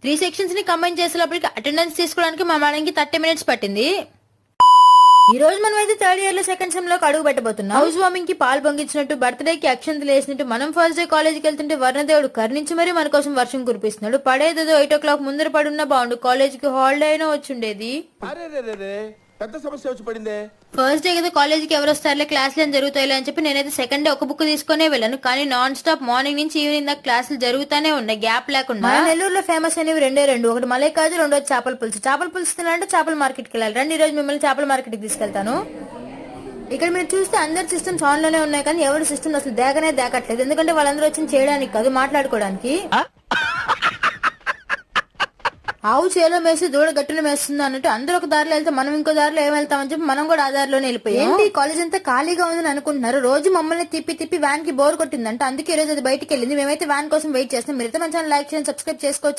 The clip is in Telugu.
3 సెక్షన్స్ ని కంబైన్ చేసేటప్పటికి అటెండెన్స్ తీసుకోవడానికి మా మేడంకి 30 మినిట్స్ పట్టింది. ఈ రోజు మనం అయితే థర్డ్ ఇయర్ లో సెకండ్ సెమ్ లోకి అడుగు పెట్టబోతున్నాం. హౌస్ వార్మింగ్ కి పాలు పొంగించినట్టు, బర్త్డే కి అక్షంతలు వేసినట్టు, మనం ఫస్ట్ డే కాలేజీకి వెళ్తుంటే వర్ణదేవుడు కరుణించి మరీ మన కోసం వర్షం కురిపిస్తున్నాడు. పడేదేదో 8 o'clock ముందర పడున్నా బాగుండు, కాలేజీకి హాలిడే అయినా వచ్చుండేది. పెద్ద సమస్య వచ్చి పడిందే. ఫస్ట్ డే కదా కాలేజీకి ఎవరు వస్తారులే, క్లాసులు ఏం జరుగుతాయిలే అని చెప్పి నేనైతే సెకండ్ డే ఒక బుక్ తీసుకునే వెళ్ళాను. కానీ నాన్ స్టాప్ మార్నింగ్ నుంచి ఈవినింగ్ దాకా క్లాసులు జరుగుతూనే ఉన్నాయి, గ్యాప్ లేకుండా. నెల్లూరులో ఫేమస్ అనేవి రెండు, ఒకటి మలై కాజు, రెండోది చేపల పులుసు. చేపల పులుసు తినాలంటే చేపల మార్కెట్ కి వెళ్ళాలి. రండి, ఈ రోజు మిమ్మల్ని చేపల మార్కెట్ కి తీసుకెళ్తాను. ఇక్కడ మీరు చూస్తే అందరి సిస్టమ్స్ ఆన్ లోనే ఉన్నాయి, కానీ ఎవరి సిస్టమ్ అసలు దేకట్లేదు. ఎందుకంటే వాళ్ళందరూ వచ్చి చేయడానికి కాదు, మాట్లాడుకోవడానికి. ఆవు చేలో మేసి దూడ గట్టులో మేస్తుంది అన్నట్టు అందరూ ఒక దారిలో వెళ్తే మనం ఇంకో దారిలో ఏం వెళ్తామని చెప్పి మనం కూడా ఆ దారిలోనే వెళ్ళిపోయాం. ఏంటి కాలేజ్ అంతా ఖాళీగా ఉందని అనుకుంటున్నారు. రోజు మమ్మల్ని తిప్పి వ్యాన్ కి బోర్ కొట్టిందంట, అందుకే ఈ రోజు అది బయటికి వెళ్ళింది. మేమైతే వ్యాన్ కోసం వెయిట్ చేస్తాం. మీరైతే మన ఛానల్ లైక్ చేయండి, సబ్స్క్రైబ్ చేసుకోవచ్చు.